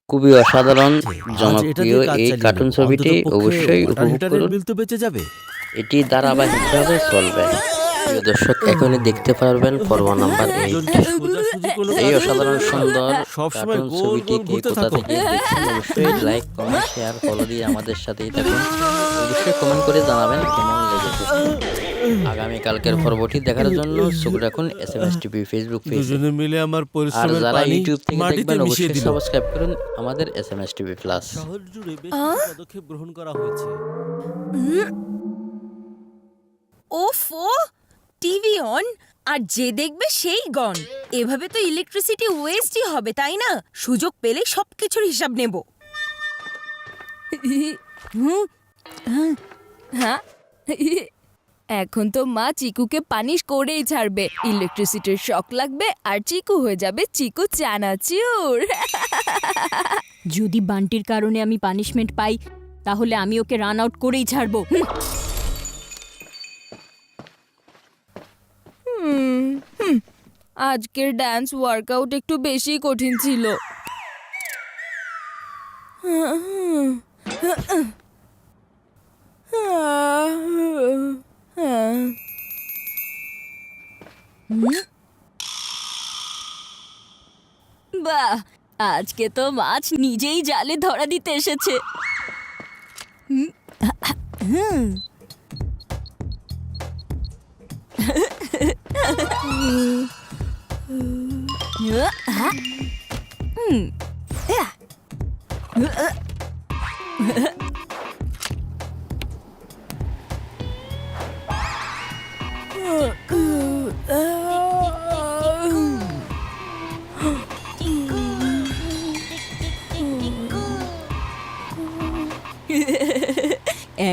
খুবই অসাধারণ আজ এটা জনপ্রিয় দিয়ে কাজ এই চালিয়ে কার্টুন নেব। ছবিটি অন্ততপক্ষে অবশ্যই ওয়াটার উপভোগ হিটারের করুন। বিল তো বেঁচে যাবে। এটি ধারাবাহিকভাবে চলবে। প্রিয় দর্শক এখনই দেখতে পারবেন পর্ব নাম্বার 8। একজন কি সোজাসুজি কোনো এই কাজ অসাধারণ করবে? সুন্দর সবসময় কার্টুন গোল ছবিটি গোল কে ঘুরতে কোথা থাকো। থেকে দেখছেন অবশ্যই লাইক, কমেন্ট, শেয়ার, ফলো দিয়ে আমাদের সাথেই থাকুন। অবশ্যই কমেন্ট করে জানাবেন কেমন লেগেছে। আগামী কালকের পর্বটি দেখার জন্য চোখ রাখুন এসএমএস টিভি ফেসবুক পেজে। দুজনে মিলে আমার আর পরিশ্রমের যারা পানি ইউটিউব থেকে মাটিতে দেখবেন মিশিয়ে অবশ্যই দিল। সাবস্ক্রাইব করুন আমাদের এসএমএস টিভি প্লাস। শহর জুড়ে বেশ কিছু পদক্ষেপ গ্রহণ করা হয়েছে। ওফো, টিভি অন আর যে দেখবে সেই গন। এভাবে তো ইলেকট্রিসিটি ওয়েস্টই হবে, তাই না? সুযোগ পেলে সবকিছুর হিসাব নেব। হ্যাঁ, এখন তো মা চিকুকে পানিশ করেই ছাড়বে। ইলেকট্রিসিটির শক লাগবে আর চিকু হয়ে যাবে চিকু চানাচুর। যদি বান্টির কারণে আমি পানিশমেন্ট পাই তাহলে আমি ওকে রান আউট করেই ছাড়বো। আজকের ডান্স ওয়ার্কআউট একটু বেশি কঠিন ছিল। বাহ, আজকে তো মাছ নিজেই জালে ধরা দিতে এসেছে।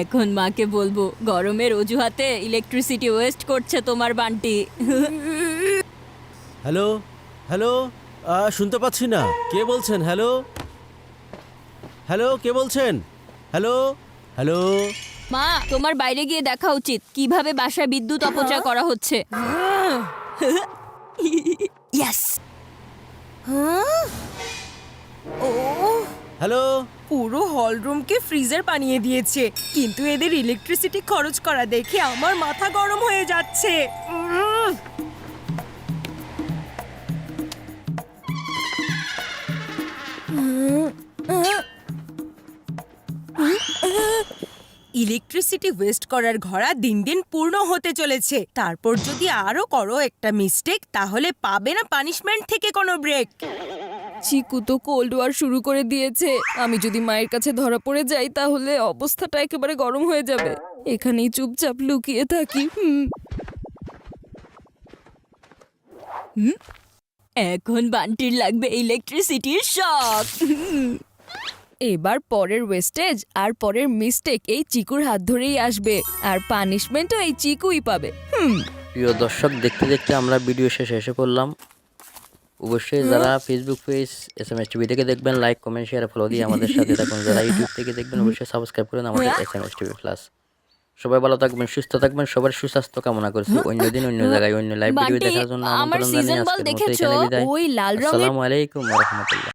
এখন মাকে বলবো গরমের অজুহাতে ইলেকট্রিসিটি ওয়েস্ট করছে তোমার বান্টি। হ্যালো হ্যালো, শুনতে পাচ্ছি না। কে বলছেন? হ্যালো হ্যালো, কে বলছেন? Hello hello. মা, তোমার বাইরে গিয়ে দেখা উচিত কিভাবে বাসায় বিদ্যুৎ অপচয় করা হচ্ছে। ইয়েস। ও, হ্যালো। পুরো হলরুমকে ফ্রিজার বানিয়ে দিয়েছে, কিন্তু এদের ইলেকট্রিসিটি খরচ করা দেখে আমার মাথা গরম হয়ে যাচ্ছে। ইলেকট্রিসিটি ওয়েস্ট করার ঘোড়া দিন দিন পূর্ণ হতে চলেছে। তারপর যদি আরো করো একটা মিস্টেক, তাহলে পাবে না পানিশমেন্ট থেকে কোনো ব্রেক। চিকু তো কোল্ড ওয়ার শুরু করে দিয়েছে। আমি যদি মায়ের কাছে ধরা পড়ে যাই তাহলে অবস্থাটা একেবারে গরম হয়ে যাবে। এখানেই চুপচাপ লুকিয়ে থাকি। এখন বান্টির লাগবে ইলেকট্রিসিটির শক। এবার পরের ওয়েস্টেজ আর পরের মিস্টেক এই চিকুর হাত ধরেই আসবে, আর পানিশমেন্টও এই চিকুই পাবে। প্রিয় দর্শক দেখতে দেখতে আমরা ভিডিও শেষে এসে পড়লাম। অবশ্যই যারা ফেসবুক পেজ এসএমএস টিভি থেকে দেখবেন লাইক, কমেন্ট, শেয়ার, ফলো দিয়ে আমাদের সাথে থাকুন। যারা ইউটিউব থেকে দেখবেন অবশ্যই সাবস্ক্রাইব করুন আমাদের এসএমএস টিভি প্লাস। সবাই ভালো থাকবেন, সুস্থ থাকবেন, সবার সুস্বাস্থ্য কামনা করছি। অন্য দিন অন্য জায়গায় অন্য লাইভ ভিডিও বান্টি, দেখার জন্য আমার আমন্ত্রণ সিজন জানিয়ে বল আজকের মতো দেখেছো? এখানে বিদায়। ওই লাল রঙের আসসালামু আলাইকুম ওয়া রাহমাতুল্লাহ।